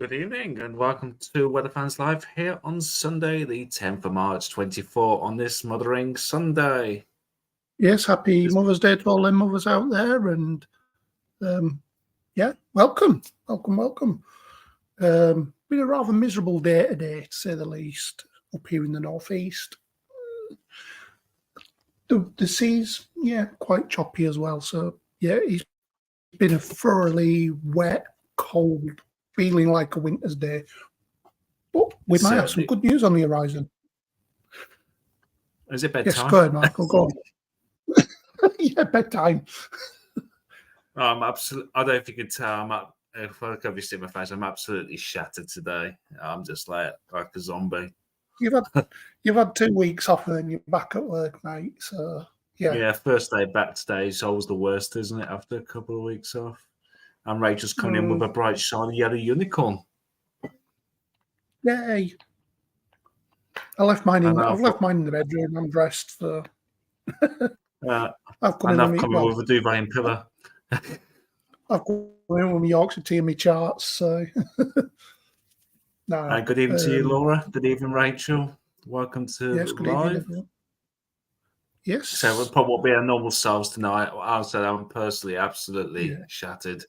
Good evening and welcome to Weather Fans Live here on Sunday, the 10th of March 24 on this Mothering Sunday. Yes, happy Mother's Day to all them mothers out there, and welcome. Been a rather miserable day today, to say the least, up here in the northeast. The sea's quite choppy as well. So it's been a thoroughly wet, cold, feeling like a winter's day. But we might have some good news on the horizon. Is it bedtime? Yes, go ahead, Michael. Go on. Yeah, bedtime. I don't know if you can tell. If I could see my face, I'm absolutely shattered today. I'm just like a zombie. You've had 2 weeks off and then you're back at work, mate. So yeah, first day back today is always the worst, isn't it? After a couple of weeks off, and Rachel's coming in with a bright, shiny yellow unicorn. Yay! I've left mine in the bedroom. I'm dressed, so I've come in with a duvet and pillow. I've come in with my Yorkshire tea and my charts. So, good evening to you, Laura. Good evening, Rachel. Welcome to live. Evening, yes. So we'll probably be our normal selves tonight. I'm personally absolutely shattered.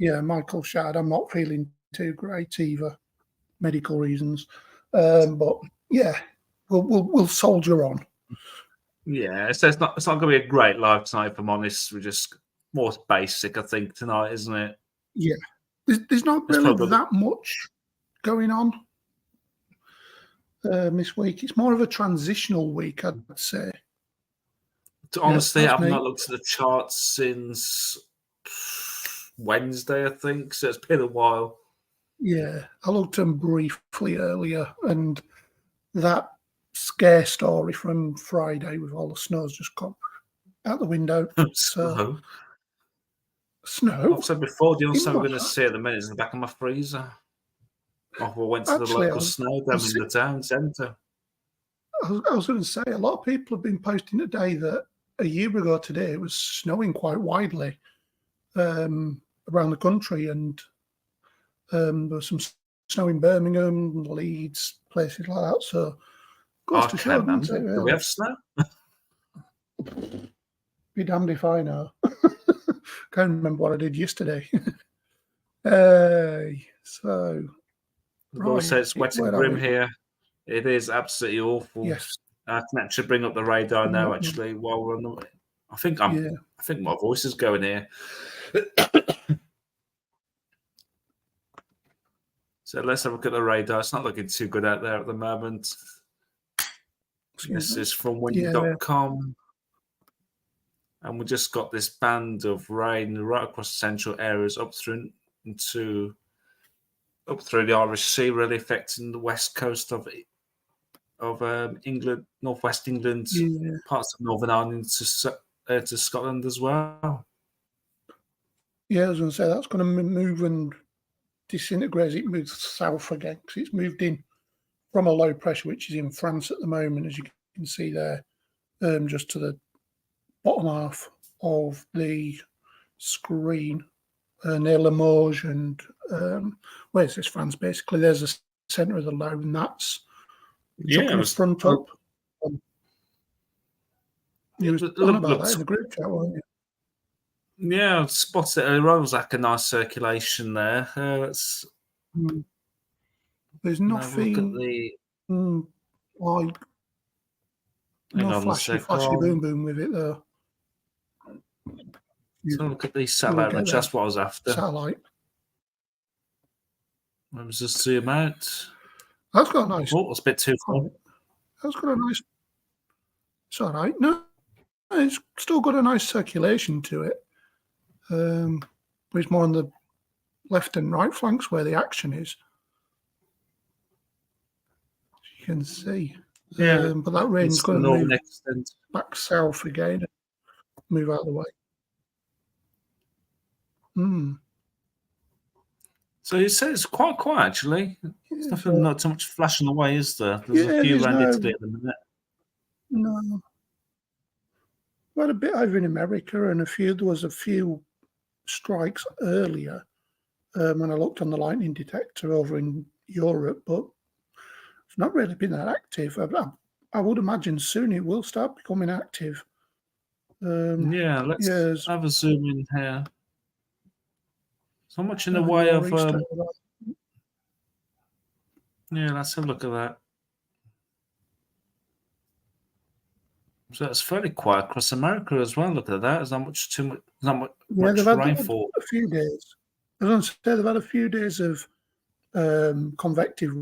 Yeah, Michael shattered. I'm not feeling too great either, medical reasons. But yeah, we'll soldier on. Yeah, so it's not going to be a great live tonight, if I'm honest. We're just more basic, I think, tonight, isn't it? Yeah. There's not really that much going on this week. It's more of a transitional week, I'd say. Honestly, I've not looked at the charts since Wednesday, I think, so it's been a while. Yeah, I looked at them briefly earlier, and that scare story from Friday with all the snow's just gone out the window. Snow? Snow? I've said before, the only snow I'm going to see at the minute is in the back of my freezer. I went to the local snow dome in the town centre. I was going to say, a lot of people have been posting today that a year ago today it was snowing quite widely around the country, and there was some snow in Birmingham, Leeds, places like that. So, goes to show, doesn't it, really? Do we have snow? Be damned if I know. Can't remember what I did yesterday. So, Laura says it's wet and grim here. It is absolutely awful. Yes. I can actually bring up the radar now. Actually, while we're on the, I think my voice is going here. So let's have a look at the radar. It's not looking too good out there at the moment. This is from wind.com. And we just got this band of rain right across the central areas up through the Irish Sea, really affecting the west coast of England, northwest England, parts of Northern Ireland to Scotland as well. Yeah, I was going to say that's going to move and disintegrate as it moves south again, because it's moved in from a low pressure, which is in France at the moment, as you can see there, just to the bottom half of the screen, near Limoges and where's this France? Basically, there's the centre of the low, and that's chucking the front up. You was talking about that in the group chat, weren't you? Yeah, I've spotted it. It was like a nice circulation there. There's nothing like no flashy boom boom with it though. So look at these satellite images. That's what I was after. Satellite. Let me just zoom out. That's got a nice. Oh, it's a bit too far. That's got a nice. It's all right. No, it's still got a nice circulation to it. But it's more on the left and right flanks where the action is. As you can see. Yeah. But that rain's going to move back south again. Move out of the way. So you say it's quite quiet, actually. There's nothing, not too much flashing away, is there? There's a few around Italy at the minute. No. We had a bit over in America, and there was a few strikes earlier when I looked on the lightning detector over in Europe, but it's not really been that active. I would imagine soon it will start becoming active. Yeah, let's have a zoom in here. So much in the way of yeah, let's have a look at that. So it's fairly quiet across America as well. Look at that. There's not much they've had rainfall. A few days. I was going to say they've had a few days of convective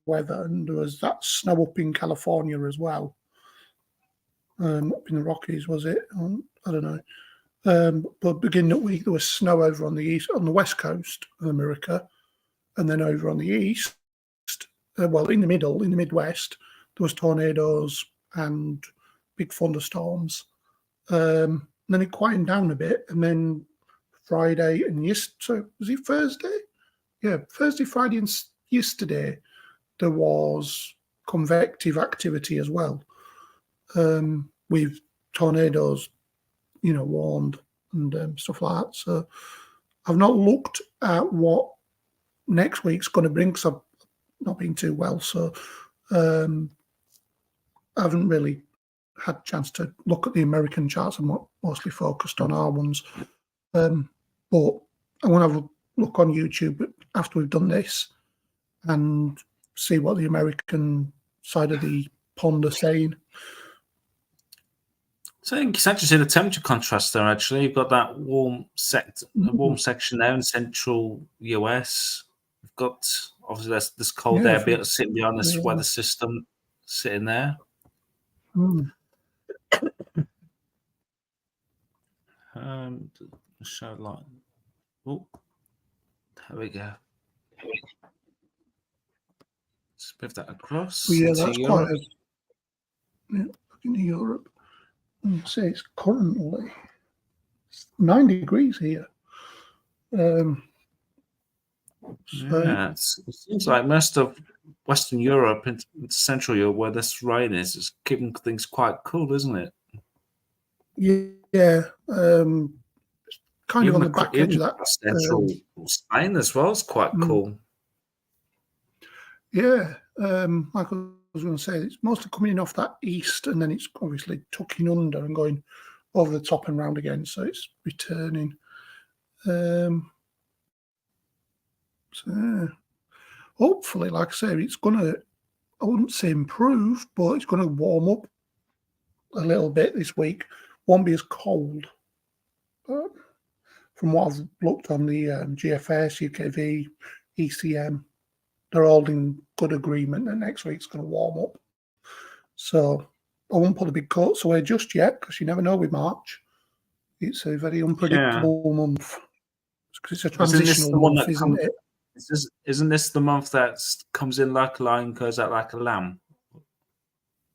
weather, and there was that snow up in California as well. Up in the Rockies, was it? I don't know. But beginning that week, there was snow over on the west coast of America, and then over on the east, in the Midwest, there was tornadoes and big thunderstorms. Then it quieted down a bit, and then Friday and yesterday, was it Thursday? Yeah, Thursday, Friday, and yesterday, there was convective activity as well, with tornadoes, warned and stuff like that. So I've not looked at what next week's going to bring because I've not been too well. So I haven't really had a chance to look at the American charts. I'm mostly focused on our ones. But I want to have a look on YouTube after we've done this and see what the American side of the pond are saying. So I think you can actually see the temperature contrast there. Actually, you've got that warm section there in central US. We've got obviously this cold air sitting behind this weather system, sitting there. Show light. Oh, there we go. Let's move that across. Yeah, that's quite in Europe. Say it's currently 9 degrees here. Yeah, it seems like most of Western Europe and Central Europe, where this rain is keeping things quite cool, isn't it? Yeah, kind of on the back edge of that. Central Spain as well is quite cool. Yeah, like I was going to say, it's mostly coming in off that east, and then it's obviously tucking under and going over the top and round again, so it's returning. So hopefully, like I say, it's going to, I wouldn't say improve, but it's going to warm up a little bit this week. Won't be as cold. From what I've looked on the GFS, UKV, ECM, they're all in good agreement that next week's going to warm up. So I won't put the big coats away just yet because you never know with March. It's a very unpredictable month. It's a transitional month, isn't it? Isn't this the month that comes in like a lion, goes out like a lamb?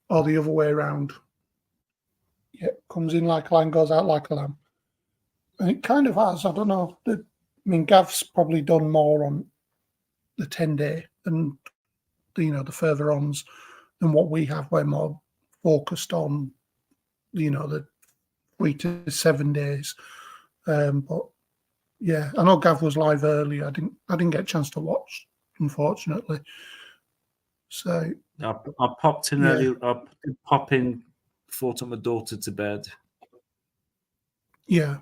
Or the other way around. Yeah, comes in like a lion, goes out like a lamb. And it kind of has. I don't know. Gav's probably done more on the 10-day and the further ons than what we have. We're more focused on the 3 to 7 days. But yeah, I know Gav was live earlier. I didn't get a chance to watch, unfortunately. So I popped in earlier. I did pop in before I took my daughter to bed. Yeah.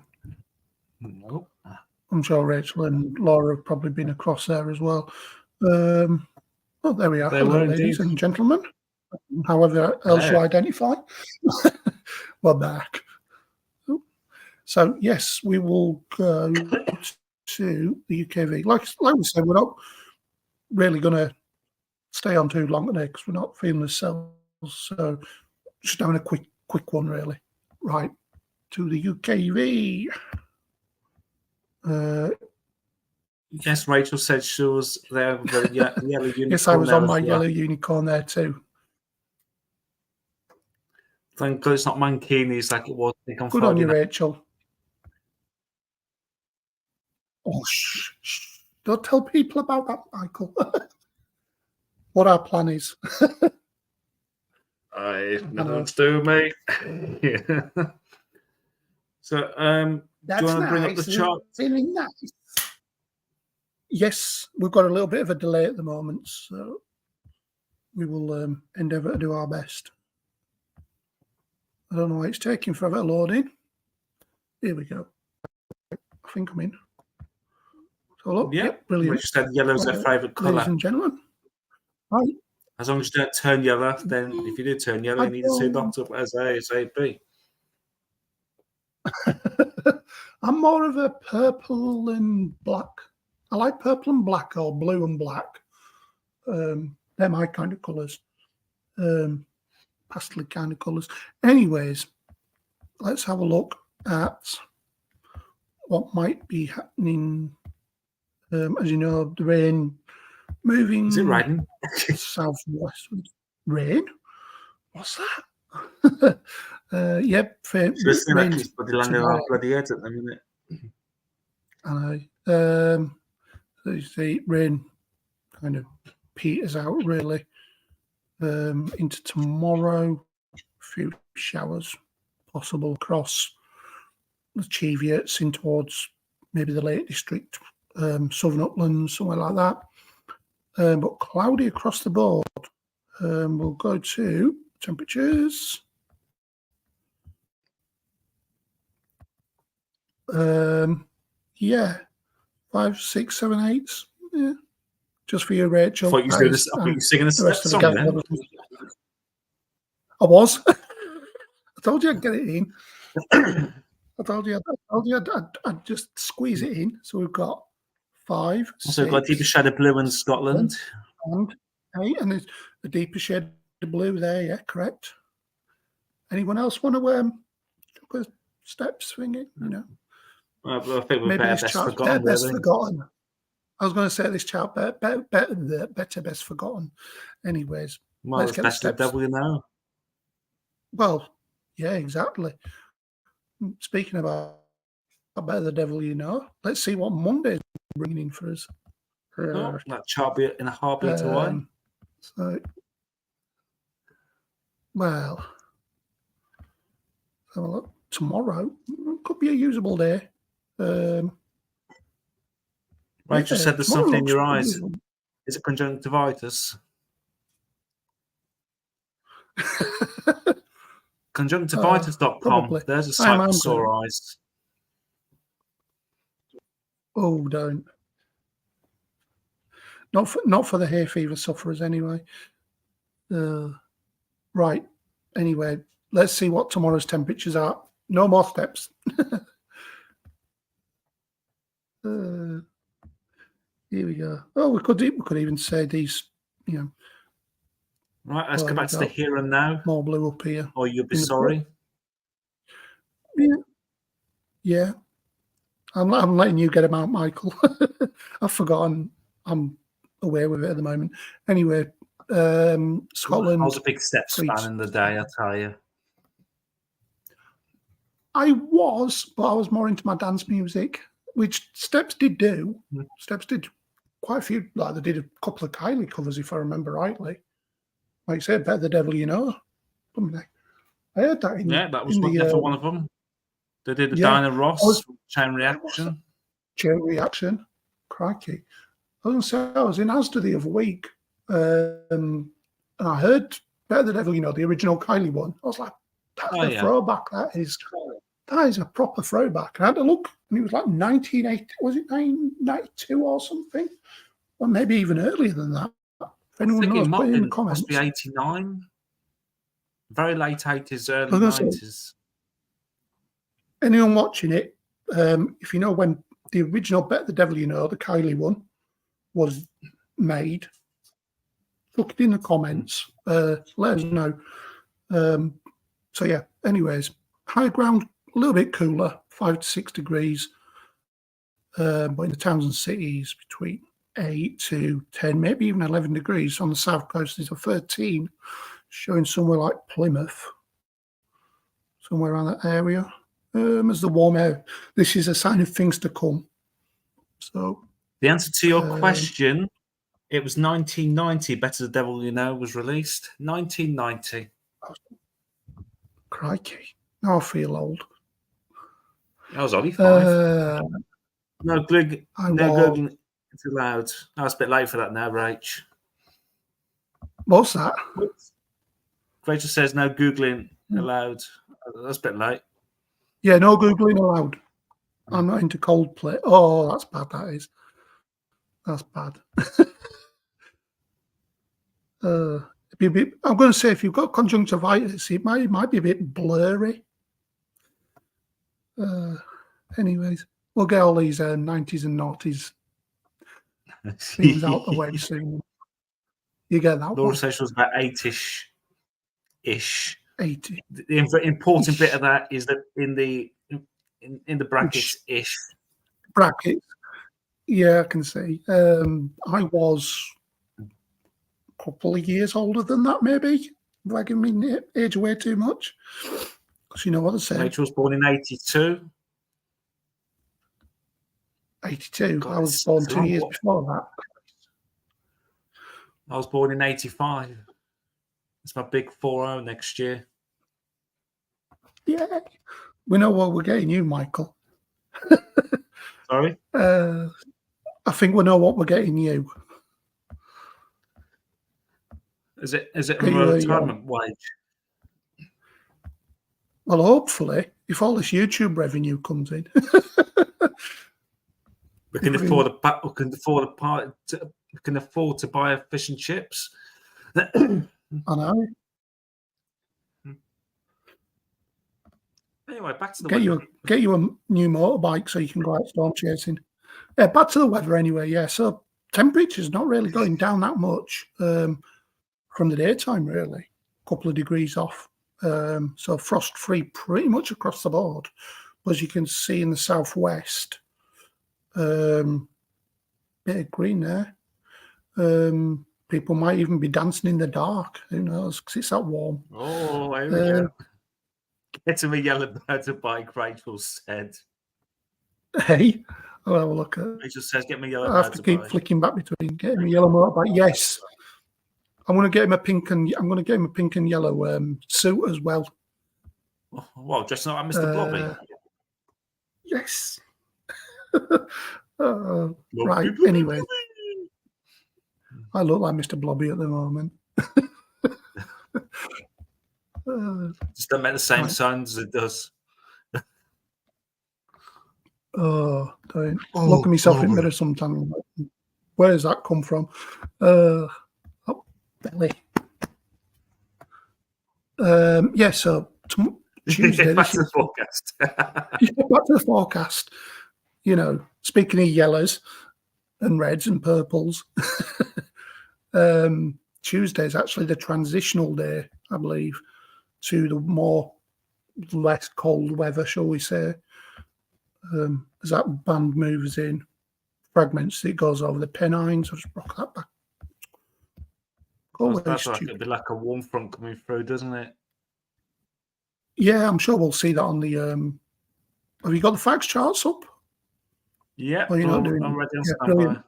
Nope. I'm sure Rachel and Laura have probably been across there as well. There we are. Hello, ladies and gentlemen. However else you identify. We're back. So, yes, we will go to the UKV. Like we said, we're not really going to stay on too long today because we're not feeling the cells. So, just having a quick one, really. Right, to the UKV. Yes, Rachel said she was there with the yellow unicorn. Yes, I was on my yellow unicorn there too. Thank God it's not Mankini's like it was. Good on you, Rachel. Oh, shh. Don't tell people about that, Michael. What our plan is. Nothing to do with me. Yeah. So, that's do you want to nice. bring up the chart? Feeling nice. yes, we've got a little bit of a delay at the moment, so we will endeavour to do our best. I don't know why it's taking forever loading. Here we go. I think I'm in. So look, yep, brilliant. We just said yellow's their favourite colour. Ladies and gentlemen. Right. As long as you don't turn yellow, then if you do turn yellow, you need to see locked up as ASAP. I'm more of a purple and black. I like purple and black or blue and black. They're my kind of colours. Pastel kind of colours. Anyways, let's have a look at what might be happening. As you know, the rain moving. Is it raining? Southwestward. Rain? What's that? Yep. Just like he's landing on our bloody heads at the minute. I know. So you see, rain kind of peters out really. Into tomorrow, a few showers possible across the Cheviots in towards maybe the Lake District, Southern Uplands, somewhere like that. But cloudy across the board. We'll go to temperatures. Yeah, 5, 6, 7, 8. Yeah, just for you, Rachel. I thought you were singing a song then. I was. I told you I'd get it in. I told you I'd just squeeze it in. So we've got 5. So we've got a deeper shade of blue in Scotland. And 8, and there's a deeper shade of blue there, yeah, correct. Anyone else want to look at steps thingy, you know? I think we're Maybe better best forgotten. Best forgotten. I was going to say this chart better best forgotten. Anyways, well, let's get best the steps. The devil you know. Well, yeah, exactly. Speaking about better the devil you know, let's see what Monday's bringing in for us. That chart be in a heartbeat away. So, well, have a look. Tomorrow could be a usable day. Rachel said there's something in your eyes. Is it conjunctivitis? Conjunctivitis.com. There's a site for sore eyes. Oh, don't. Not for the hay fever sufferers anyway. Right. Anyway, let's see what tomorrow's temperatures are. No more steps. Here we go. Oh, we could even say these, you know. Right, let's go back to the here and now. More blue up here. Or you'll be sorry. Yeah. I'm letting you get them out, Michael. I've forgotten. I'm away with it at the moment. Anyway, Scotland. That was a big step span in the day, I tell you. I was, but I was more into my dance music, which Steps did do. Steps did quite a few. Like they did a couple of Kylie covers, if I remember rightly. Like I said, Better the Devil You Know. I heard that. That was definitely one of them. They did the Diana Ross Chain Reaction. Chain Reaction. Crikey. I was going to say, I was in Asda the other week, and I heard Better the Devil You Know, the original Kylie one. I was like, that's a throwback. That is a proper throwback. And I had to look, and it was like 1980. Was it 1992 or something? Or maybe even earlier than that. If anyone knows, put it in the comments. Must be 89. Very late 80s, early 90s. Anyone watching it, if you know when the original Better the Devil You Know, the Kylie one, was made, look it in the comments. Let us know. So yeah, anyways, high ground, a little bit cooler, 5 to 6 degrees. But in the towns and cities, between 8 to 10, maybe even 11 degrees. On the south coast, there's a 13, showing somewhere like Plymouth, somewhere around that area. As the warm air, this is a sign of things to come. So the answer to your question, it was 1990. Better the Devil You Know was released. 1990. Crikey! Now I feel old. I was only 5. No Googling It's allowed. Oh, it's a bit late for that now, Rach. What's that? Rachel says no Googling allowed. That's a bit late. Yeah, no Googling allowed. I'm not into Coldplay. Oh, that's bad, that is. That's bad. I'm going to say if you've got conjunctivitis, it might be a bit blurry. Anyways, we'll get all these 90s and noughties things out the way soon. You get that Laura one. says she was about 8-ish. 80. The important bit of that is that in the brackets, ish. Brackets. Yeah, I can see. I was a couple of years older than that, maybe. Dragging me age away too much. Because you know what I said. Rachel was born in 82. 82. God, I was born 2 years before that. I was born in 85. It's my big 4-0 next year. Yeah. We know what we're getting you, Michael. Sorry? I think we know what we're getting you. Is it a retirement wage? Well, hopefully, if all this YouTube revenue comes in. We can afford to buy a fish and chips. I know. Anyway, back to the weather. Get you a new motorbike so you can go out storm chasing. Back to the weather anyway. Yeah, so temperature's not really going down that much from the daytime. Really, a couple of degrees off. So frost free pretty much across the board. But as you can see in the southwest, bit of green there. People might even be dancing in the dark. Who knows? Because it's that warm. Oh, here we go. Get him a yellow motorbike, Rachel said. Hey, I'll have a look at it. Rachel says, get me a yellow motorbike. I have to keep flicking back between. Get him a yellow motorbike. Yes. I'm going to get him a pink and yellow suit as well. Well, dressing up like Mr. Blobby. Yes. Right. Anyway, I look like Mr. Blobby at the moment. Just don't make the same sounds as it does. Don't look at myself in the mirror sometimes. Where does that come from? Belly. Yeah, so Tuesday. Back to the forecast. Back to the forecast. You know, speaking of yellows and reds and purples, Tuesday is actually the transitional day, I believe, to the less cold weather, shall we say. As that band moves in, fragments, it goes over the Pennines. I'll just rock that back. It'd be like a warm front coming through, doesn't it? Yeah, I'm sure we'll see that on the. Have you got the facts charts up? Yeah, I'm ready on standby.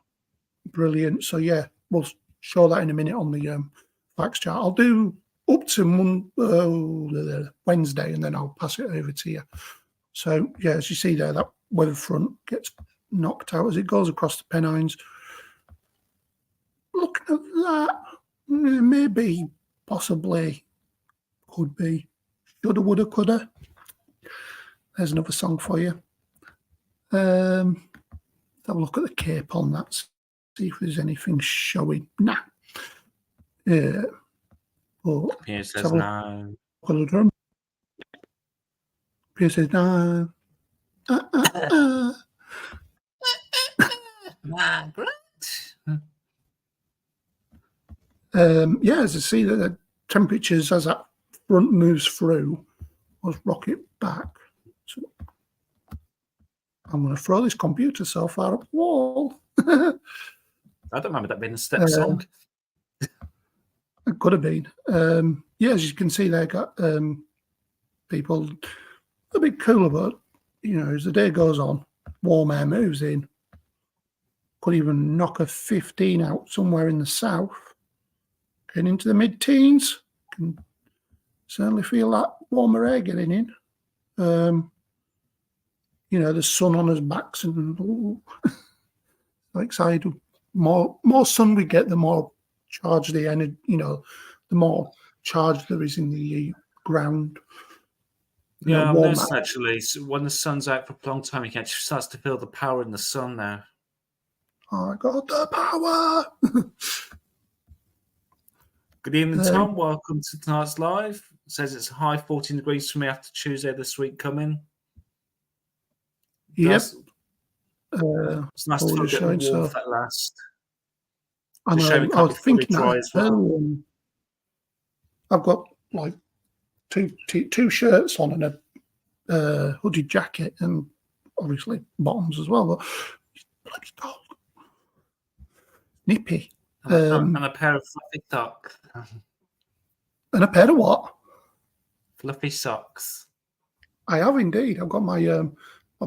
Brilliant. So yeah, we'll show that in a minute on the facts chart. I'll do up to Wednesday, and then I'll pass it over to you. So yeah, as you see there, that weather front gets knocked out as it goes across the Pennines. Looking at that, maybe, possibly, could be, shoulda, woulda, coulda. There's another song for you. Have a look at the Cape on that. See if there's anything showing. Nah. Yeah. Pierce says no. Pierce says no. Margaret. Yeah, as I see that the temperatures as that front moves through, let's rock it back. So I'm going to throw this computer so far up the wall. I don't remember that being a step song. It could have been. Yeah, as you can see, they got people a bit cooler, but you know, as the day goes on, warm air moves in. Could even knock a 15 out somewhere in the south. Getting into the mid-teens. Can certainly feel that warmer air getting in. You know, the sun on us backs and like excited. More sun we get, the more charge the energy. The more charge there is in the ground. Yeah, I've noticed actually, so when the sun's out for a long time, you can actually starts to feel the power in the sun now. Oh, I got the power. Good evening, Tom. Welcome to tonight's live. It says it's high 14 degrees for me after Tuesday this week coming. Yes. It's nice to feel a bit of warmth at last. I know. I was thinking that as well. I've got like two shirts on and a hooded jacket, and obviously bottoms as well. But it's bloody cold, nippy. And a pair of fluffy socks. And a pair of what? Fluffy socks. I have indeed. I've got my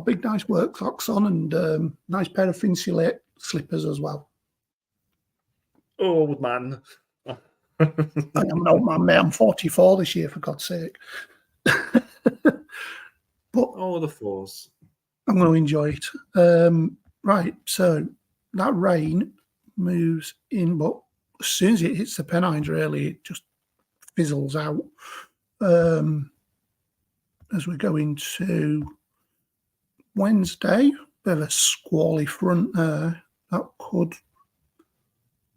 big nice work socks on and nice pair of insulate slippers as well. Old man. I am an old man, mate. I'm 44 this year, for God's sake. But the fours. I'm going to enjoy it. Right, so that rain moves in, but as soon as it hits the Pennines, really, it just fizzles out. As we go into Wednesday, bit of a squally front there. That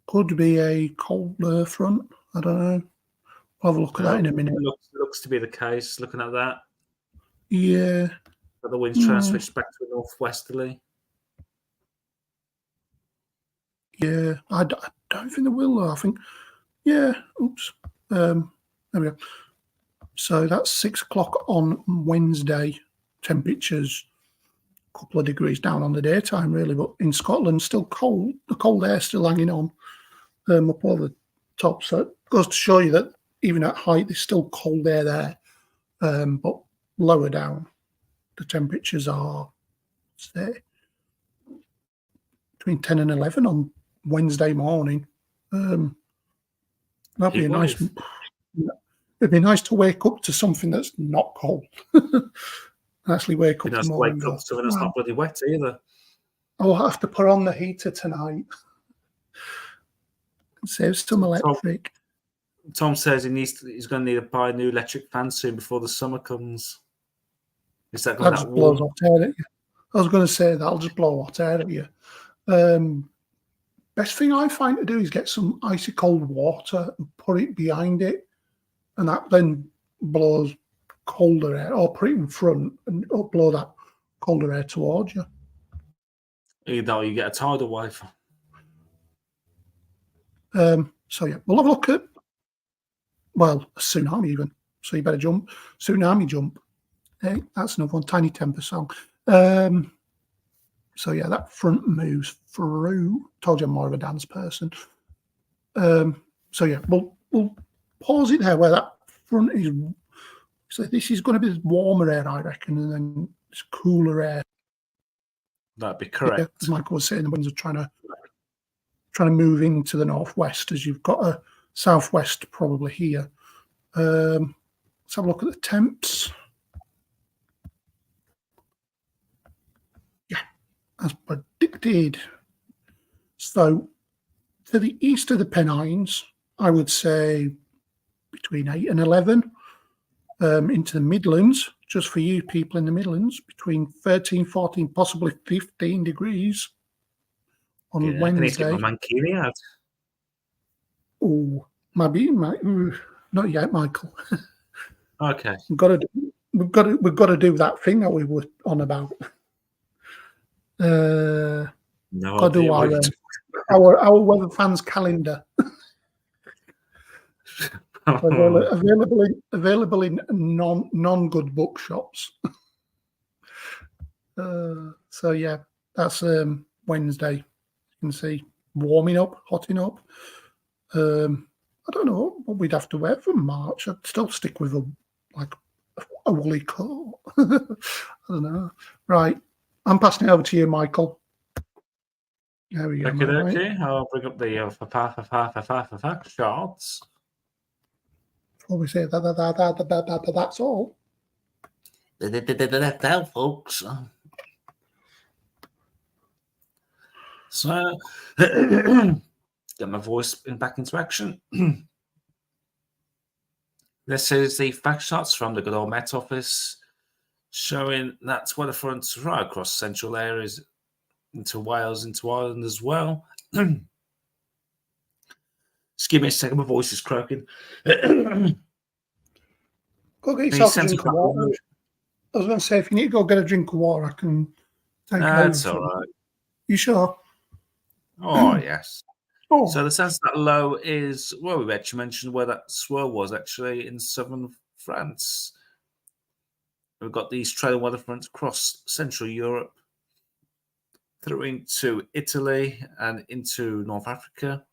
could be a colder front. I don't know. I'll have a look at that in a minute. Looks to be the case, looking at that. Yeah. But the wind's trying to switch back to a northwesterly. Yeah, I don't think they will, though. I think, yeah, oops. There we go. So that's 6 o'clock on Wednesday. Temperatures a couple of degrees down on the daytime, really. But in Scotland, still cold. The cold air still hanging on up over the top. So it goes to show you that even at height, there's still cold air there. But lower down, the temperatures are, say, between 10 and 11 on Wednesday morning. That'd be nice. It'd be nice to wake up to something that's not cold. Actually, wake up tomorrow. Wake up to something that's not bloody wet either. I'll have to put on the heater tonight. Save some electric. Tom says he's going to need to buy a new electric fan soon before the summer comes. Is that going to blow hot air at you? I was going to say that'll just blow hot air at you. Best thing I find to do is get some icy cold water and put it behind it, and that then blows colder air, or put it in front and blow that colder air towards you. Either you get a tidal wave. So yeah, we'll have a look at, well, a tsunami even. So you better jump. Tsunami jump. Hey, that's another one. Tiny Temper song. So yeah, that front moves through. Told you I'm more of a dance person. So yeah, we'll pause it there where that front is. So this is going to be warmer air, I reckon, and then it's cooler air. That'd be correct. Yeah, as Michael was saying, the winds are trying to move into the northwest as you've got a southwest probably here. Let's have a look at the temps. Yeah, as predicted. So to the east of the Pennines, I would say between 8 and 11. Into the Midlands, just for you people in the Midlands, between 13, 14, possibly 15 degrees on Wednesday. I need to get my mankini out. Oh, maybe, not yet, Michael. Okay. We've got to do that thing that we were on about. No, got to do our weather fans calendar. Available in non-good bookshops. So yeah, that's Wednesday. You can see warming up, hotting up. I don't know what we'd have to wear for March. I'd still stick with a woolly coat. I don't know. Right, I'm passing it over to you, Michael. There we go. Okay. I'll bring up the charts. Before we say that's all. That, folks. So, get my voice back into action. This is the fact shots from the good old Met Office, showing that weather fronts right across central areas into Wales, into Ireland as well. Just give me a second, my voice is croaking. Go get yourself a drink of water. I was going to say, if you need to go get a drink of water, I can take it over. That's all right. You sure? Oh, yes. Oh. So the sense that low is, well, we've actually mentioned where that swirl was actually in southern France. We've got these trailing weather fronts across Central Europe, through into Italy and into North Africa.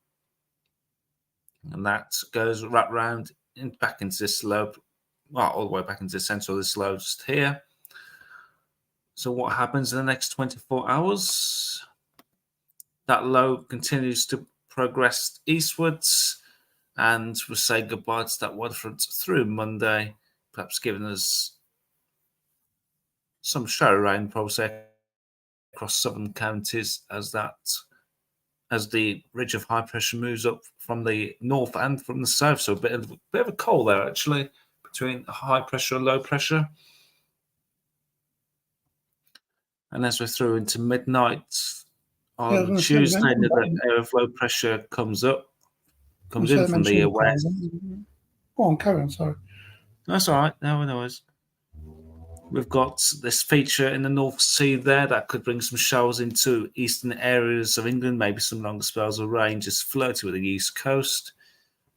And that goes right round back into this low, well, all the way back into central, this low just here. So what happens in the next 24 hours? That low continues to progress eastwards, and we'll say goodbye to that weather front through Monday, perhaps giving us some shower rain, probably across southern counties as the ridge of high pressure moves up from the north and from the south. So a bit of a cold there actually between high pressure and low pressure. And as we're through into midnight on Tuesday, the area of low pressure comes in from the west. Go on, carry on, sorry. That's all right. No worries. We've got this feature in the North Sea there that could bring some showers into eastern areas of England, maybe some longer spells of rain just floating with the east coast.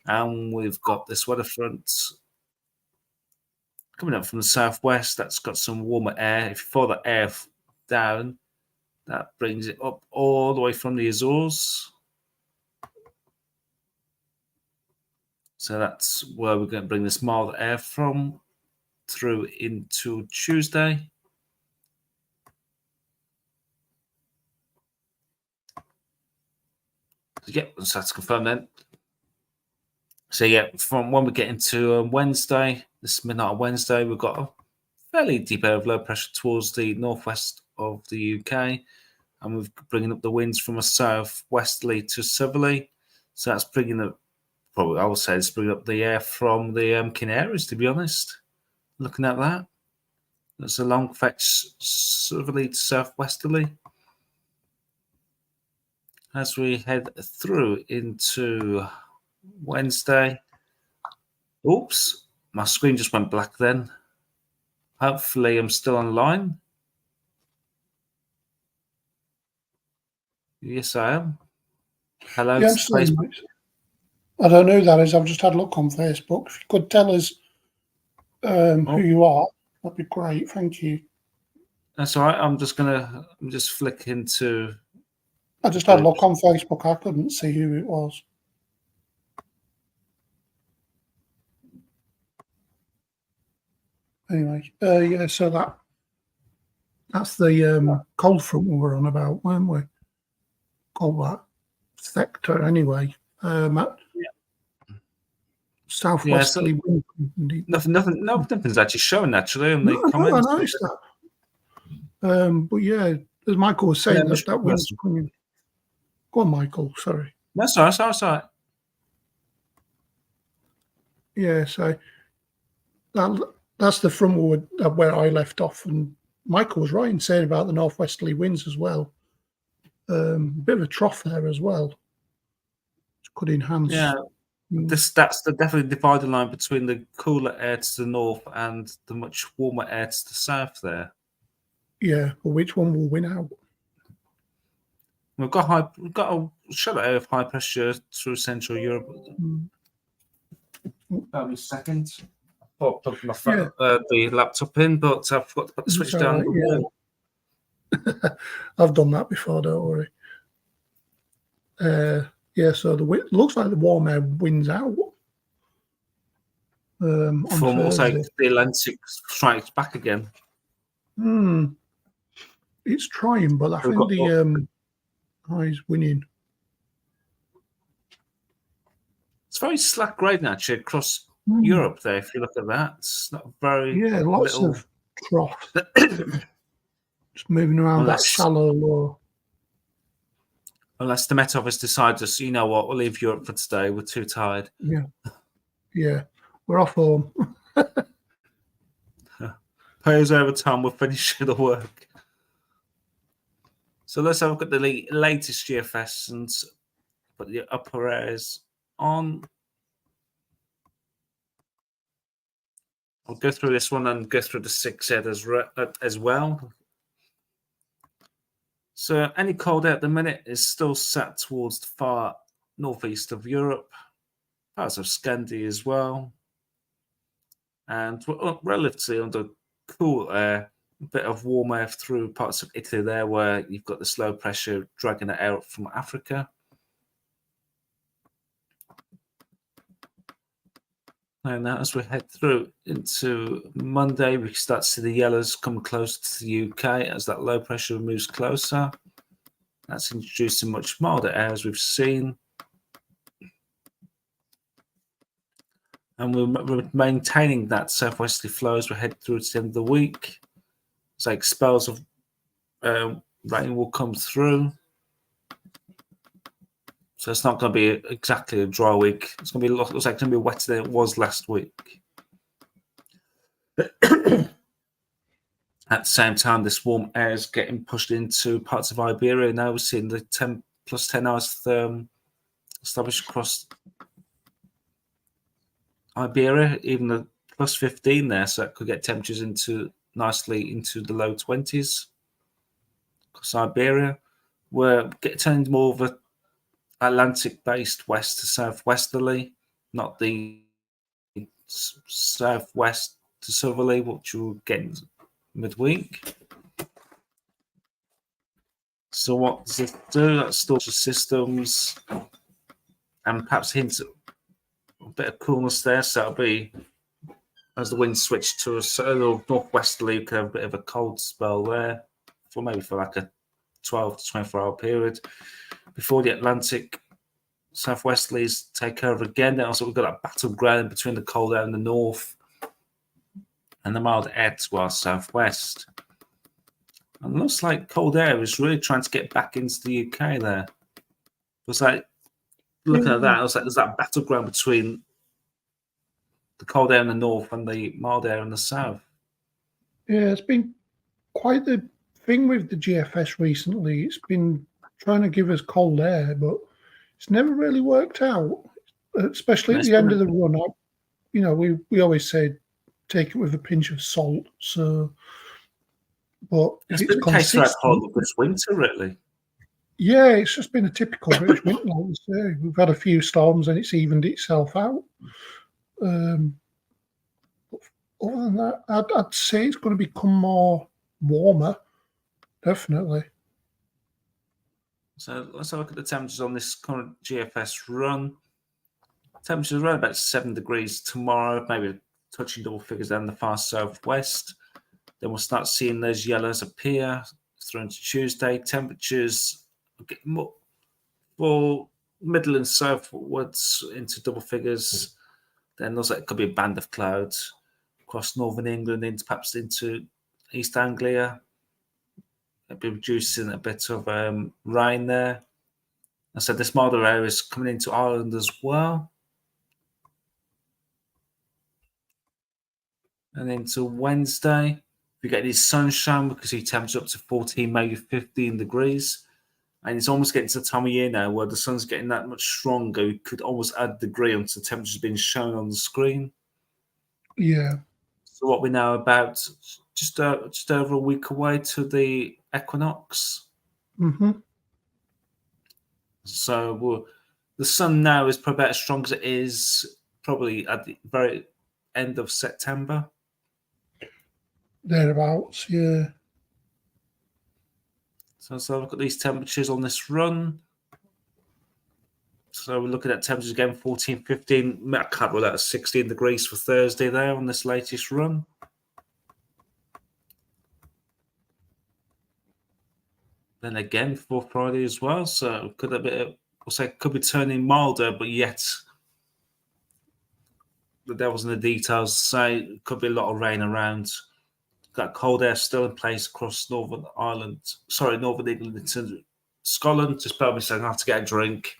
And we've got this weather front coming up from the southwest that's got some warmer air. If you follow that air down, that brings it up all the way from the Azores. So that's where we're going to bring this mild air from through into Tuesday. So yeah, so that's confirmed then. So yeah, from when we get into Wednesday, this midnight on Wednesday, we've got a fairly deep area of low pressure towards the northwest of the UK, and we're bringing up the winds from a southwesterly to southerly. So that's bringing up, probably I would say, it's bringing up the air from the Canaries, to be honest. Looking at that, there's a long fetch southerly to southwesterly. As we head through into Wednesday. Oops, my screen just went black then. Hopefully I'm still online. Yes, I am. Hello, yeah, Facebook. I don't know who that is. I've just had a look on Facebook. If you could tell us who you are, that'd be great. Thank you. That's all right. I'm just flicking to. I just had a look on Facebook. I couldn't see who it was. Anyway, yeah. So that's the cold front we were on about, weren't we? Call that sector anyway. Southwesterly wind. Nothing's actually showing actually in the comments. I noticed that. But yeah, as Michael was saying, that wind's coming. Go on, Michael. Sorry. That's all right. Yeah, so that's the front where I left off, and Michael was right in saying about the northwesterly winds as well. A bit of a trough there as well, which could enhance. Yeah, that's the definitely dividing line between the cooler air to the north and the much warmer air to the south there. Yeah, but which one will win out? We've got a shallow area of high pressure through Central Europe. About a second. I thought I plugged my phone, the laptop in, but I forgot to put the switch down the wall. I've done that before, don't worry. Yeah, so looks like the warm air wins out. From also the Atlantic strikes back again. It's trying, but I think the high's winning. It's very slack grading actually across Europe there. If you look at that, it's not very lots of troughs. Just moving around that shallow low. Unless the Met Office decides, you know what, we'll leave Europe for today. We're too tired. Yeah. We're off home. Pay us overtime, we'll finish the work. So let's have a look at the latest GFS and put the upper areas on. I'll go through this one and go through the 6 head as well. So any cold air at the minute is still sat towards the far northeast of Europe, parts of Scandi as well, and we're relatively under cool air, a bit of warm air through parts of Italy there where you've got this low pressure dragging it out from Africa. And now as we head through into Monday, we start to see the yellows come closer to the UK as that low pressure moves closer. That's introducing much milder air as we've seen. And we're maintaining that southwesterly flow as we head through to the end of the week. It's like spells of rain will come through. So it's not going to be exactly a dry week. It's going to be looks like it's going to be wetter than it was last week. At the same time, this warm air is getting pushed into parts of Iberia. Now we're seeing the plus 10 hours established across Iberia, even the plus 15 there. So it could get temperatures nicely into the low 20s. Across Iberia, we're turning more of a Atlantic-based west to southwesterly, not the southwest to southerly, which you'll get midweek. So what does it do? That stores the systems and perhaps hints at a bit of coolness there. So it'll be, as the wind switched to a little northwesterly, you could have a bit of a cold spell there, for like a 12 to 24-hour period. Before the Atlantic southwesterlies take over again, then also we've got that battleground between the cold air in the north and the mild air to our southwest. And it looks like cold air is really trying to get back into the UK there. It's like, looking at that, it was like there's that battleground between the cold air in the north and the mild air in the south. Yeah, it's been quite the thing with the GFS recently. It's been trying to give us cold air, but it's never really worked out, especially at the end of the run up. You know, we always say take it with a pinch of salt. So, but it's been the case throughout this winter, really. Yeah, it's just been a typical British winter, like we say. We've had a few storms and it's evened itself out. Other than that, I'd say it's going to become more warmer, definitely. So let's have a look at the temperatures on this current GFS run. Temperatures around about 7 degrees tomorrow, maybe touching double figures down the far southwest. Then we'll start seeing those yellows appear through into Tuesday. Temperatures get more for middle and southwards into double figures. Then looks like it could be a band of clouds across northern England, into perhaps into East Anglia. It'll be reducing a bit of rain there. I said this milder area is coming into Ireland as well. And into Wednesday, we get this sunshine because the temperatures up to 14, maybe 15 degrees. And it's almost getting to the time of year now where the sun's getting that much stronger. You could almost add a degree onto the temperatures being shown on the screen. Yeah. So what we know about just over a week away to the equinox. Mm-hmm. So the sun now is probably about as strong as it is probably at the very end of September. Thereabouts, yeah. So let's look at these temperatures on this run. So we're looking at temperatures again, 14, 15. I can't rule out 16 degrees for Thursday there on this latest run. Then again for Friday as well. So could be turning milder, but yet the devil's in the details. Say could be a lot of rain around. That cold air still in place across Northern England into Scotland, just bear with me a second. I have to get a drink.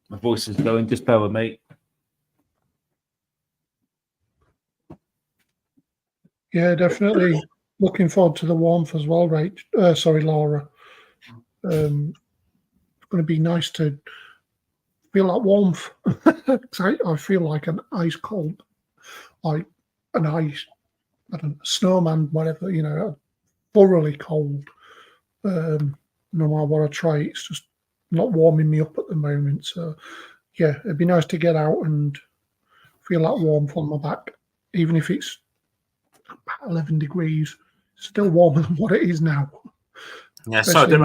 My voice is going. Just bear with me. Yeah, definitely looking forward to the warmth as well, right? Sorry, Laura. It's going to be nice to feel that warmth. I feel like an ice cold, like an ice, I don't know, snowman, whatever, you know, thoroughly cold. No matter what I try, it's just not warming me up at the moment. So, yeah, it'd be nice to get out and feel that warmth on my back, even if it's 11 degrees, still warmer than what it is now. Yeah, so I didn't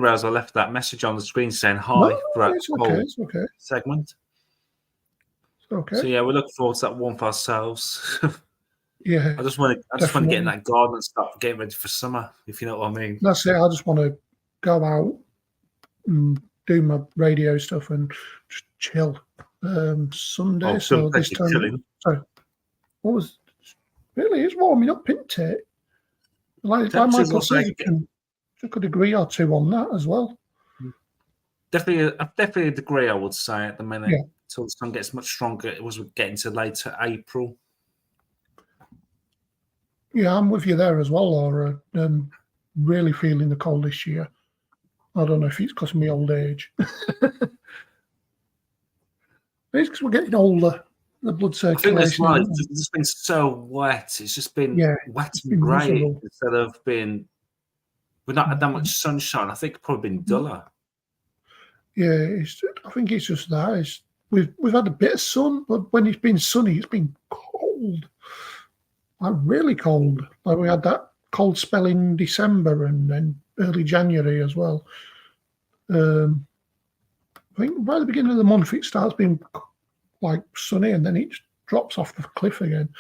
realize I left that message on the screen saying hi for that whole segment. Okay. So yeah, we look forward to that warmth ourselves. Yeah, I just want to get in that garden and start getting ready for summer, if you know what I mean. That's it. I just want to go out and do my radio stuff and just chill. Sunday, so this time. Chilling. So, what was really? It's warming up, isn't it? Like Michael said, took a degree or two on that as well. Definitely a degree, I would say, at the minute. Yeah. Until the sun gets much stronger, it was getting to later April. Yeah, I'm with you there as well, Laura. Really feeling the cold this year. I don't know if it's because of my old age. It's because we're getting older. The blood circulation. I think that's right. It's just been so wet. It's just been wet and grey instead of being. We've not had that much sunshine. I think it's probably been duller. Yeah, I think it's just that. We've had a bit of sun, but when it's been sunny, it's been cold. Like really cold. Like we had that cold spell in December and then early January as well. I think by the beginning of the month it starts being like sunny and then it drops off the cliff again.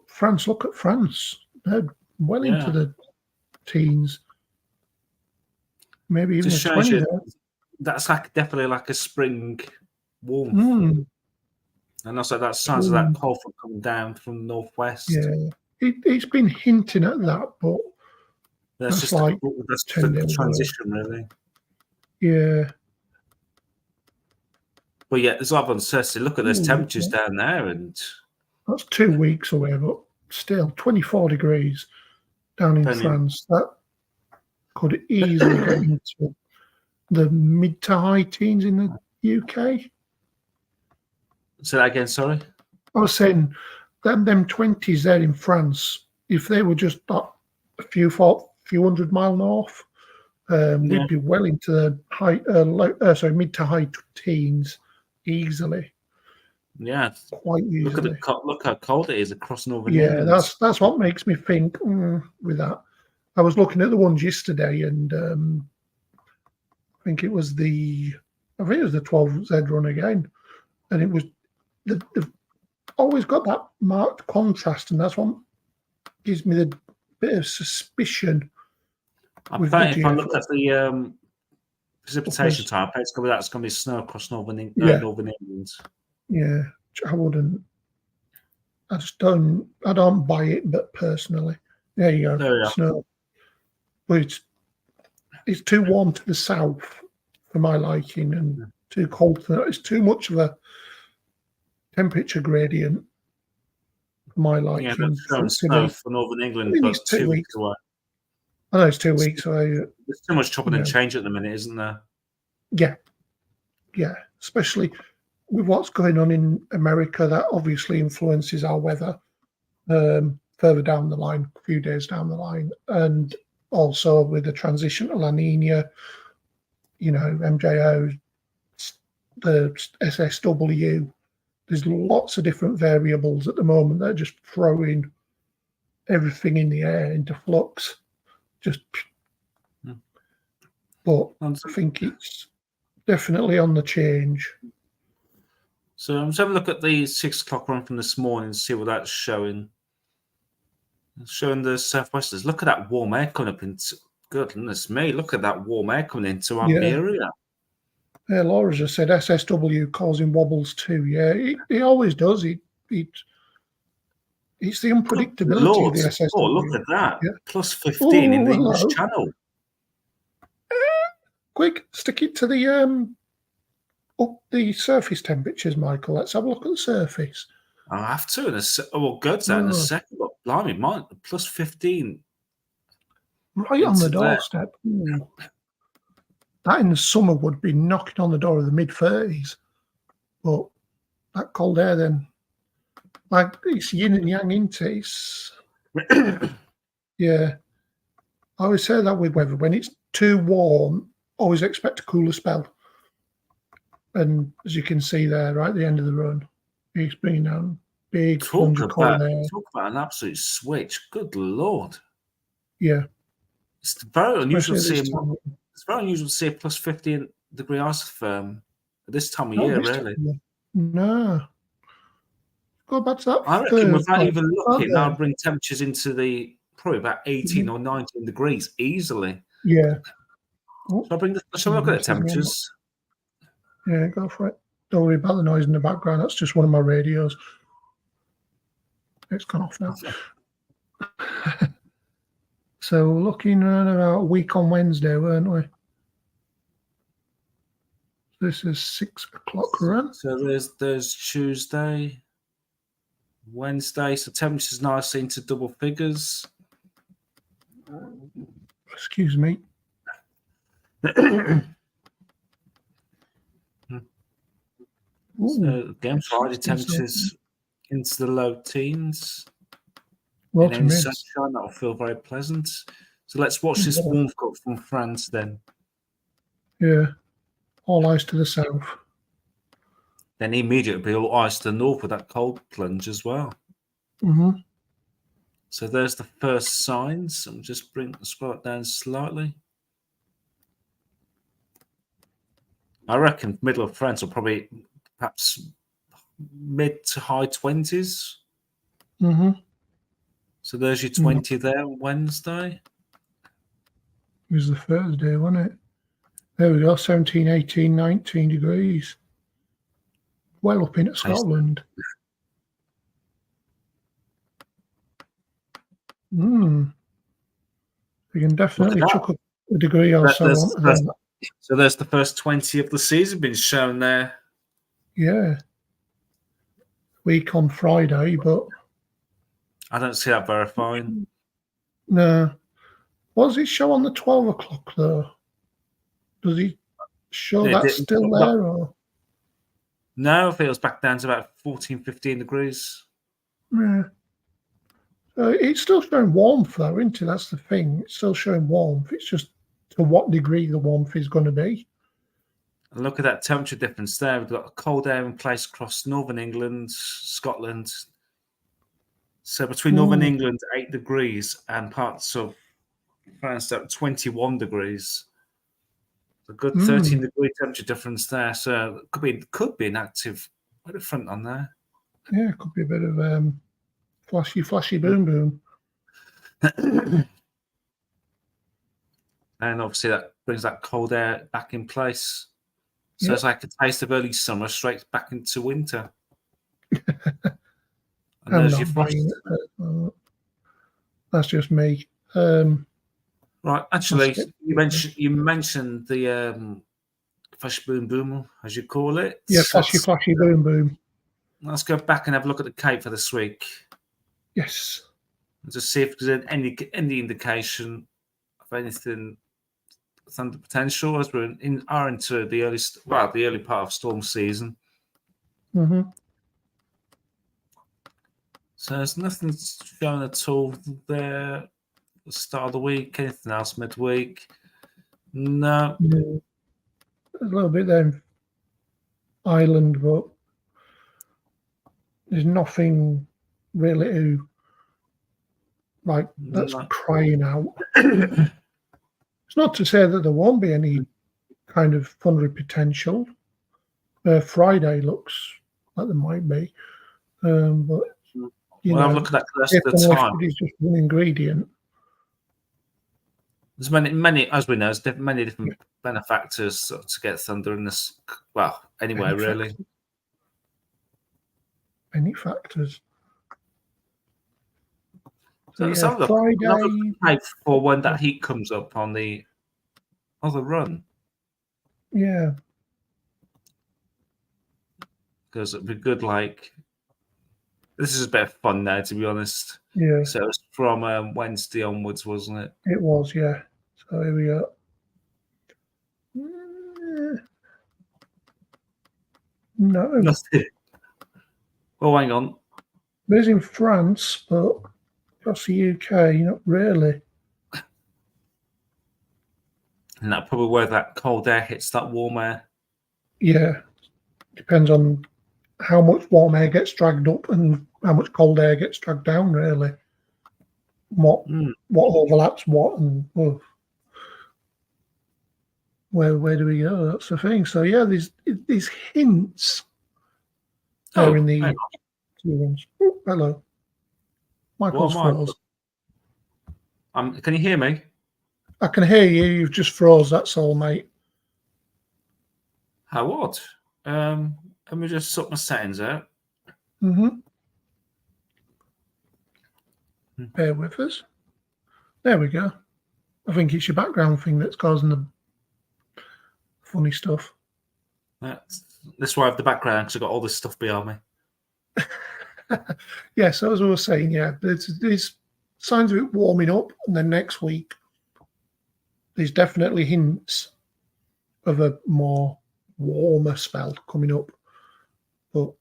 France, look at France. They're well into the teens. Maybe even 20. That's definitely like a spring warmth. And also that signs of that cold front coming down from the northwest. Yeah, it's been hinting at that, but that's just like the transition, really. Yeah. But yeah, there's a lot of uncertainty. Look at those temperatures down there, and that's 2 weeks away, but still 24 degrees down in France. That could easily get into the mid to high teens in the UK. Say that again, sorry? I was saying them 20s there in France, if they were just a few hundred mile north, we'd be well into the mid to high teens easily. Yeah, quite easily. Look how cold it is across Northern England. Yeah, that's what makes me think with that. I was looking at the ones yesterday, and I think it was the 12Z run again, and it was they've always got that marked contrast, and that's what gives me the bit of suspicion. I bet if I look at the precipitation type, that's going to be snow across Northern England. Yeah, I wouldn't. I don't buy it, but personally, there you go. Snow. But it's too warm to the south for my liking, and too cold. It's too much of a temperature gradient for my liking. Yeah, snow for Northern England, but 2 weeks away. I know it's 2 weeks away. There's too much chopping and change at the minute, isn't there? Yeah, especially with what's going on in America, that obviously influences our weather further down the line, a few days down the line, and also with the transition to La Nina, MJO, the SSW. There's lots of different variables at the moment that are just throwing everything in the air into flux. But I think it's definitely on the change. So I'm just having a look at the 6 o'clock run from this morning and see what that's showing. It's showing the southwesters. Look at that warm air coming up into. Goodness me! Look at that warm air coming into our area. Yeah, Laura just said SSW causing wobbles too. Yeah, it always does. It's the unpredictability of the SSW. Oh, look at that! Yeah. Plus 15 in the English Channel. quick, stick it to the up the surface temperatures, Michael. Let's have a look at the surface. I'll have to we'll go to that in a second. But blimey, mine plus 15. Right on the doorstep. That in the summer would be knocking on the door of the mid-30s. But that cold air then, like, it's yin and yang, isn't it? Yeah. I always say that with weather. When it's too warm, always expect a cooler spell. And as you can see there, right at the end of the run, it's bringing down big sponge of cold air. Talk about an absolute switch. Good Lord. Yeah. It's very unusual to see it's very unusual to see a plus 15 degree isotherm at this time of year, really. No. Go back to that. I reckon without even looking, I'll bring temperatures into the probably about 18 or 19 degrees easily. Yeah. Shall I look at the temperatures? Yeah, go for it. Don't worry about the noise in the background. That's just one of my radios. It's gone off now. So looking around about a week on Wednesday, weren't we? This is 6 o'clock run. So there's Tuesday, Wednesday. So temperatures nicely into double figures. Excuse me. So again, Friday temperatures into the low teens. Well, in sunshine, that'll feel very pleasant. So let's watch this warmth cut from France then. Yeah, all ice to the south. Then immediately be all ice to the north with that cold plunge as well. Mm-hmm. So there's the first signs. I'll just scroll it down slightly. I reckon middle of France will probably perhaps mid to high 20s. Mm-hmm. So there's your 20 there on Wednesday. It was the Thursday, wasn't it? There we go, 17, 18, 19 degrees. Well up into Scotland. You can definitely chuck up a degree or so onto that. So there's the first 20 of the season being shown there. Yeah. Week on Friday, but I don't see that verifying. No. What does it show on the 12 o'clock, though? Does he show that's still there? Or? No, I think it was back down to about 14, 15 degrees. Yeah. It's still showing warmth, though, isn't it? That's the thing. It's still showing warmth. It's just to what degree the warmth is going to be. And look at that temperature difference there. We've got a cold air in place across northern England, Scotland. So between northern England, 8 degrees, and parts of France at 21 degrees. A good 13-degree temperature difference there. So it could be an active front on there. Yeah, it could be a bit of flashy boom boom. And obviously that brings that cold air back in place. So it's like a taste of early summer straight back into winter. And there's your frost. That's just me. Right, actually, you mentioned the flash boom boom, as you call it. Yeah, flashy boom boom. Let's go back and have a look at the Cape for this week. Yes. And just see if there's any indication of anything thunder potential as we're into the early part of storm season. Mm-hmm. So there's nothing shown at all there. The start of the week, anything else midweek? No. Yeah. There's a little bit there in Ireland, but there's nothing really that's crying out. It's not to say that there won't be any kind of thundery potential. Friday looks like there might be, but I'll look at that the rest of the time. It's just one ingredient. There's many, as we know, there's many different benefactors to get thunder in this. Well, anyway, really. Many factors. So let's Friday for when that heat comes up on the other run. Yeah. Because it'd be good, like, this is a bit of fun now, to be honest. Yeah. So it was from Wednesday onwards, wasn't it? It was, yeah. So here we go. No. Nothing. Well, hang on. There's in France, but across the UK, not really. And that's probably where that cold air hits that warm air. Yeah. Depends on how much warm air gets dragged up and how much cold air gets dragged down, really. What overlaps what, and where do we go? That's the thing. So yeah, these hints are in the two ones. Oh, hello. Michael's froze. Can you hear me? I can hear you. You've just froze. That's all, mate. How odd. Let me just sort my settings out. Bear with us. There we go. I think it's your background thing that's causing the funny stuff. That's why I have the background, because I've got all this stuff behind me. Yeah, so as I was saying, yeah, there's signs of it warming up, and then next week there's definitely hints of a more warmer spell coming up. But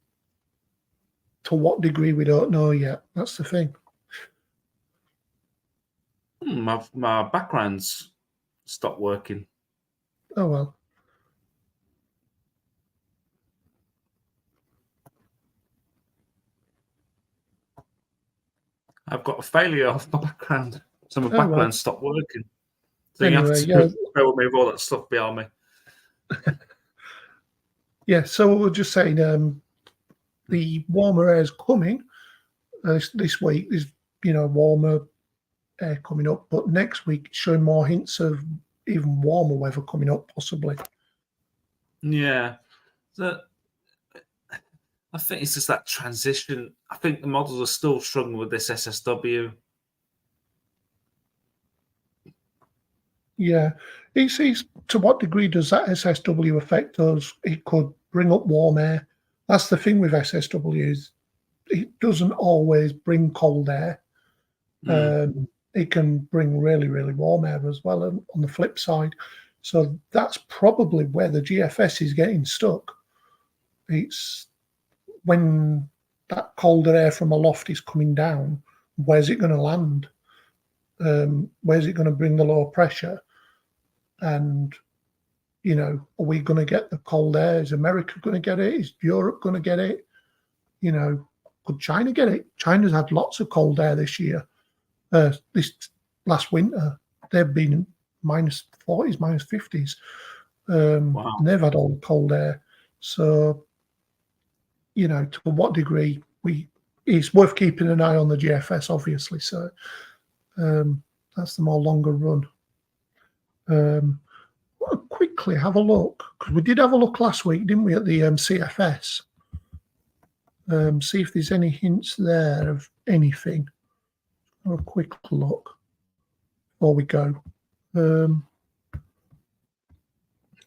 to what degree, we don't know yet. That's the thing. My background's stopped working. Oh, well. I've got a failure of my background. So my background stopped working. So anyway, you have to bear with me with all that stuff behind me. Yeah, so we're just saying the warmer air is coming this week. There's warmer air coming up, but next week it's showing more hints of even warmer weather coming up, possibly. Yeah, I think it's just that transition. I think the models are still struggling with this SSW. Yeah, it's to what degree does that SSW affect us? It could bring up warm air. That's the thing with SSWs. It doesn't always bring cold air. It can bring really, really warm air as well on the flip side. So that's probably where the GFS is getting stuck. It's when that colder air from aloft is coming down, where's it going to land? Where's it going to bring the lower pressure? And, are we going to get the cold air? Is America going to get it? Is Europe going to get it? Could China get it? China's had lots of cold air this year. This last winter, they've been minus 40s, minus 50s. Wow. And they've had all the cold air. So, to what degree it's worth keeping an eye on the GFS, obviously. So that's the more longer run. I'll quickly have a look, because we did have a look last week, didn't we, at the CFS? See if there's any hints there of anything. Have a quick look before we go.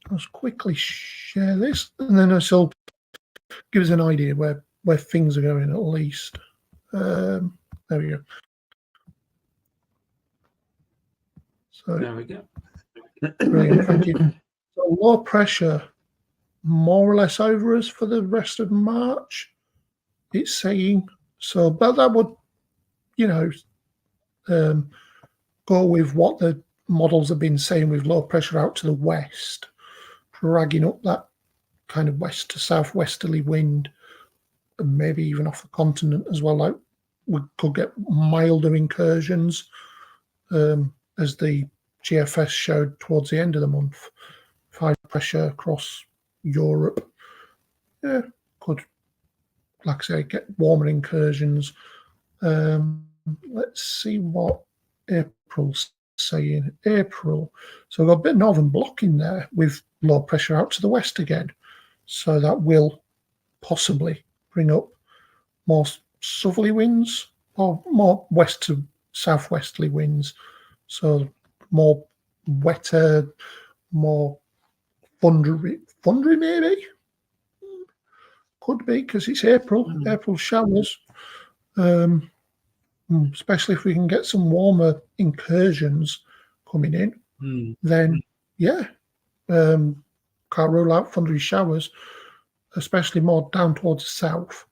Let's quickly share this, and then this will give us an idea where things are going, at least. There we go. So there we go. Brilliant, thank you. So low pressure, more or less over us for the rest of March, it's saying. So, but that would, go with what the models have been saying, with low pressure out to the west, dragging up that kind of west to southwesterly wind, and maybe even off the continent as well. Like, we could get milder incursions, as the GFS showed towards the end of the month. High pressure across Europe. Yeah, could, like I say, get warmer incursions. Let's see what April's saying. April. So we've got a bit of northern blocking there with low pressure out to the west again. So that will possibly bring up more southerly winds, or more west to southwesterly winds. So more wetter, more thundery maybe. Could be because it's April. April showers. Especially if we can get some warmer incursions coming in, then yeah, can't rule out thundery showers, especially more down towards the south.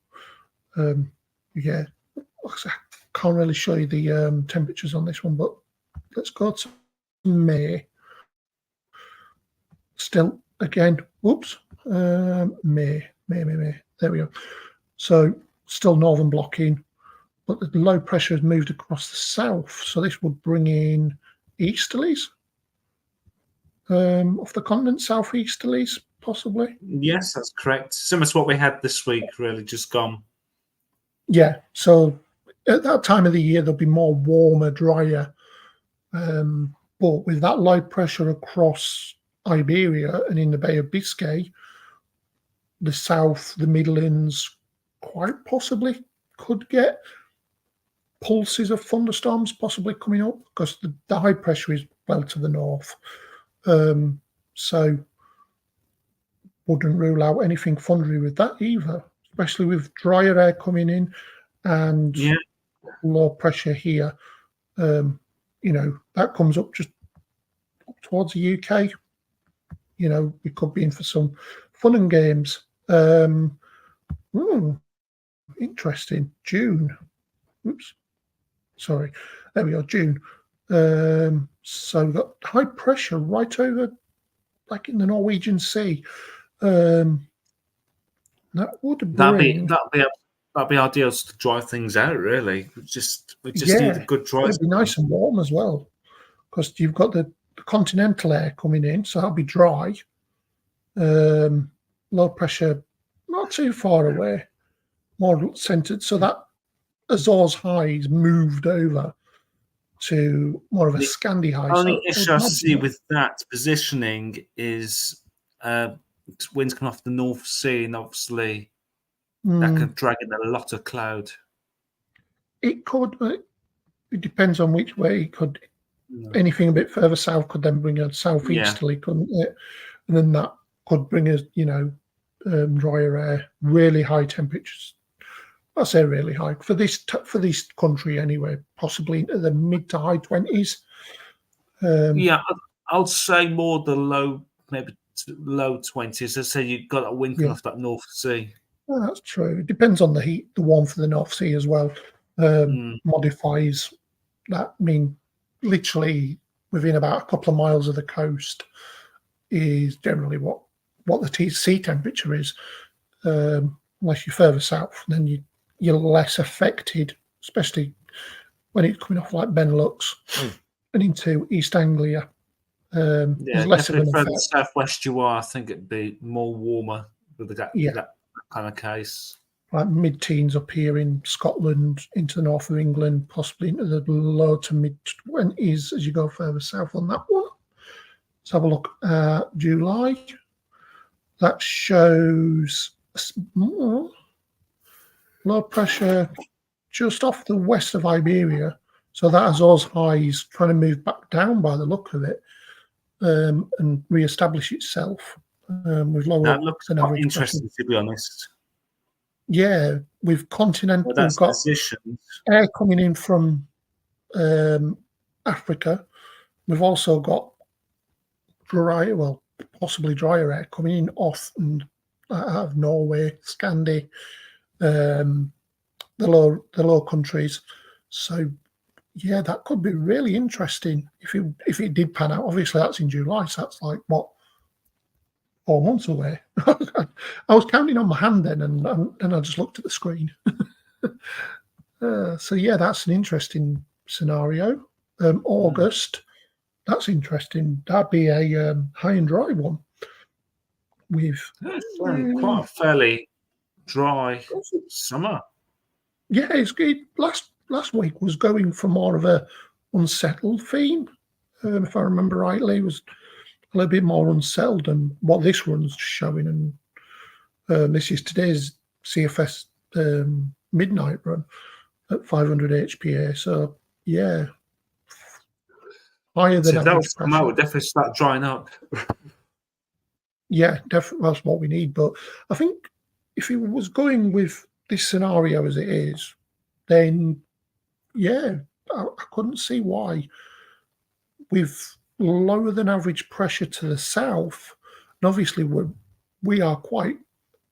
Yeah, I can't really show you the temperatures on this one, but let's go to May. Still, again, whoops, May. There we go. So still northern blocking, but the low pressure has moved across the south. So this would bring in easterlies off the continent, southeasterlies, possibly. Yes, that's correct. Similar to what we had this week, really, just gone. Yeah, so at that time of the year, there'll be more warmer, drier. But with that low pressure across Iberia and in the Bay of Biscay, the south, the Midlands, quite possibly could get pulses of thunderstorms possibly coming up because the high pressure is well to the north. So wouldn't rule out anything thundery with that either, especially with drier air coming in and low pressure here. That comes up just up towards the UK. We could be in for some fun and games. Interesting. June. Oops. Sorry. There we go. June. So we've got high pressure right over, like in the Norwegian Sea. That would bring. That'd be ideal to dry things out. Really, we just need a good dry. It'd be nice and warm as well, because you've got the continental air coming in, so that'll be dry. Low pressure, not too far away, more centered, so that Azores highs moved over to more of a Scandi high. The only issue I see with that positioning is winds coming off the North Sea, and obviously that could drag in a lot of cloud. It could. It depends on which way. It could. Anything a bit further south could then bring a southeasterly, couldn't it? And then that could bring us, drier air, really high temperatures. I say really high for this country anyway, possibly into the mid to high 20s. I'll say more the low 20s. I say you've got a wind coming off that North Sea. Well, that's true. It depends on the heat. The warmth of the North Sea as well modifies that. I mean, literally within about a couple of miles of the coast is generally what the sea temperature is. Unless you're further south, then you're less affected, especially when it's coming off like Benelux and into East Anglia. There's less of an further effect. southwest you are, I think it'd be more warmer with that kind of case. Like mid-teens up here in Scotland, into the north of England, possibly into the low to mid-20s as you go further south on that one. Let's have a look at July. That shows low pressure just off the west of Iberia. So that Azores high is trying to move back down by the look of it and re-establish itself with lower. That looks quite interesting, to be honest. Yeah, with continental, we've got air coming in from Africa. We've also got possibly drier air coming in off and out of Norway, Scandi, the low countries. So yeah, that could be really interesting if it did pan out. Obviously, that's in July, so that's like 4 months away. I was counting on my hand then, and I just looked at the screen. So yeah, that's an interesting scenario. August, that's interesting. That'd be a high and dry one. With quite a fairly dry summer. Yeah, it's good. Last week was going for more of a unsettled theme. If I remember rightly, it was a little bit more unsettled than what this one's showing. And this is today's CFS midnight run at 500 HPA. So yeah, higher than that would come out. Would definitely start drying up. Yeah, definitely that's what we need. But I think if he was going with this scenario as it is, then yeah, I couldn't see why with lower than average pressure to the south, and obviously we are quite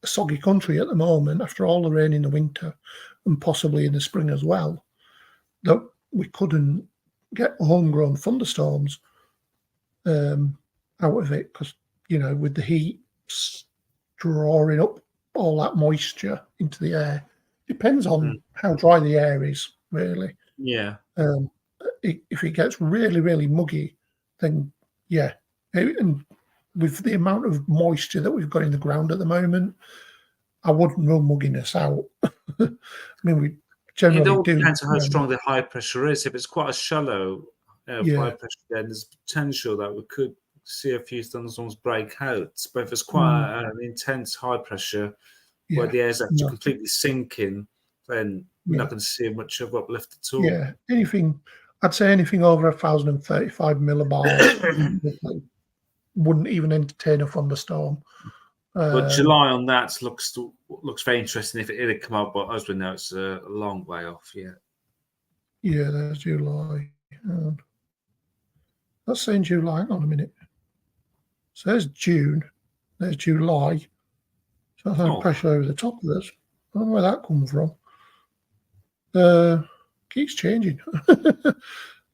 a soggy country at the moment after all the rain in the winter and possibly in the spring as well, that we couldn't get homegrown thunderstorms out of it because, with the heat drawing up all that moisture into the air. Depends on how dry the air is, really. Yeah. If it gets really, really muggy, then yeah. And with the amount of moisture that we've got in the ground at the moment, I wouldn't rule mugginess out. I mean, we generally It all do. depends on how strong the high pressure is. If it's quite a shallow high pressure, then there's potential that we could see a few thunderstorms break out. But if it's quite an intense high pressure where the air is actually completely sinking, then we're not going to see much of uplift at all. Yeah, I'd say anything over 1,035 millibars wouldn't even entertain a thunderstorm. But July on that looks very interesting if it did come up, but as we know, it's a long way off yet. Yeah, there's July. Let's say in July. Hang on a minute. So there's June. There's July. So that's pressure over the top of this. I don't know where that comes from. Keeps changing.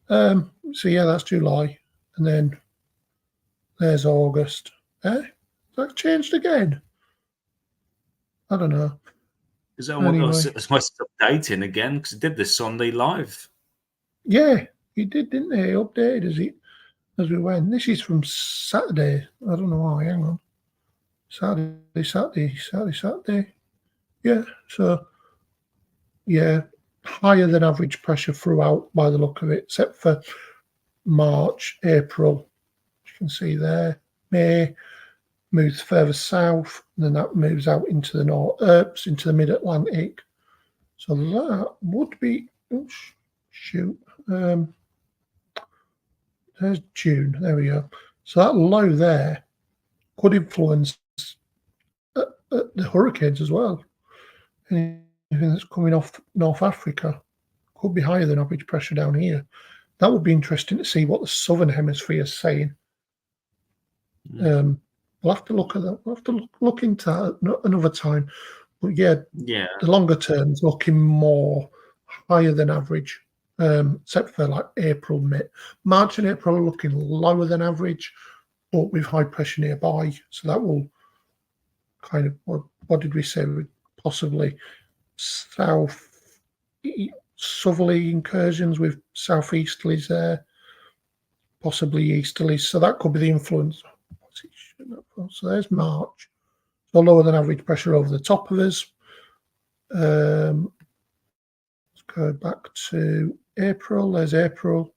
So yeah, that's July, and then there's August. That changed again. I don't know. Is that it's updating again? Because it did this Sunday live. Yeah, he did, didn't he? He updated as we went. This is from Saturday. I don't know why. Hang on. Saturday. Yeah. So yeah, higher than average pressure throughout by the look of it, except for March, April. You can see there. May moves further south, and then that moves out into the north, into the mid-Atlantic. So that would be, there's June. There we go. So that low there could influence the hurricanes as well. Anything that's coming off North Africa could be higher than average pressure down here. That would be interesting to see what the southern hemisphere is saying. We'll have to look at that. We'll have to look into that another time. But yeah, the longer term is looking more higher than average, except for like April, May. March and April are looking lower than average, but with high pressure nearby. So that will kind of, what did we say? Possibly southerly incursions with southeasterlies there, possibly easterlies. So that could be the influence. So there's March. So lower than average pressure over the top of us. Let's go back to April. There's April.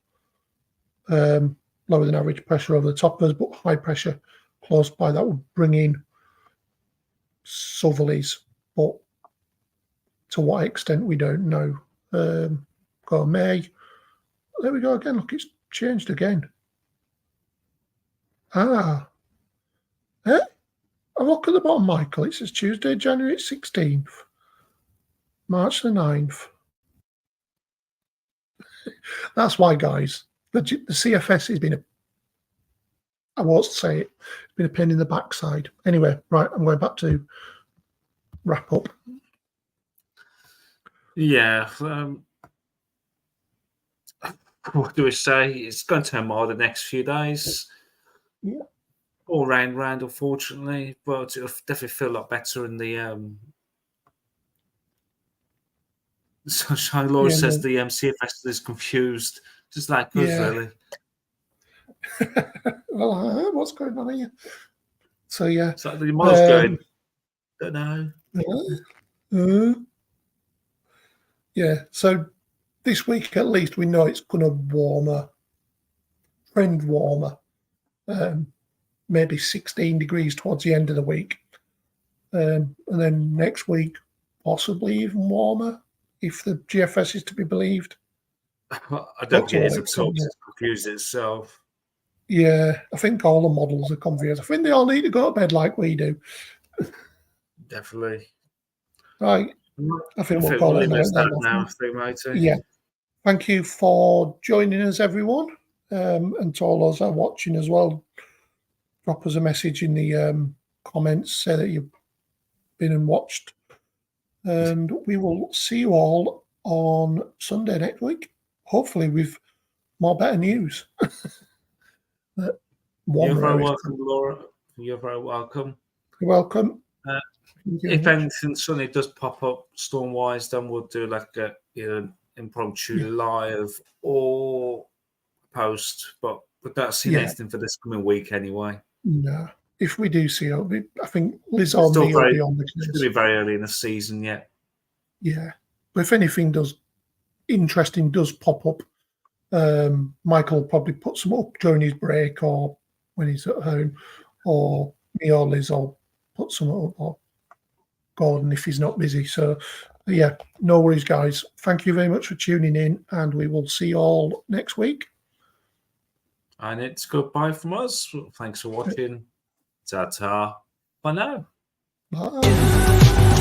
Lower than average pressure over the top of us, but high pressure close by. That would bring in southerlies, but to what extent we don't know. Go May. There we go again. Look, it's changed again. I look at the bottom, Michael. It says Tuesday, January 16th, March the 9th. That's why, guys, the CFS has been I won't say it, it's been a pain in the backside. Anyway, right, I'm going back to wrap up. Yeah. What do we say? It's going to turn more the next few days. Yeah. All round, unfortunately, but it'll definitely feel a lot better in the. Sunshine Law says the CFS is confused, just like us, really. Well, what's going on here? So yeah, it's like the model's going. Don't know. Yeah. So this week, at least, we know it's going to trend warmer. Maybe 16 degrees towards the end of the week. And then next week, possibly even warmer, if the GFS is to be believed. I don't get it. It confused itself. Yeah, I think all the models are confused. I think they all need to go to bed like we do. Definitely. Right. I think we'll call it leave now. Now, matey. Yeah. Thank you for joining us, everyone. And to all those that are watching as well, drop us a message in the comments, say that you've been and watched. And we will see you all on Sunday next week, hopefully with more better news. You're very welcome, Laura. You're very welcome. You're welcome. If anything sunny does pop up storm-wise, then we'll do like a impromptu live or post. But we don't see anything for this coming week anyway. No. If we do see it, I think Liz or me will be on the case. It's still very early in the season yet. Yeah. But if anything interesting does pop up, Michael will probably put some up during his break or when he's at home, or me or Liz will put some up, or Gordon if he's not busy. So, yeah, no worries, guys. Thank you very much for tuning in, and we will see you all next week. And it's goodbye from us. Thanks for watching. Ta-ta. Bye now. Bye.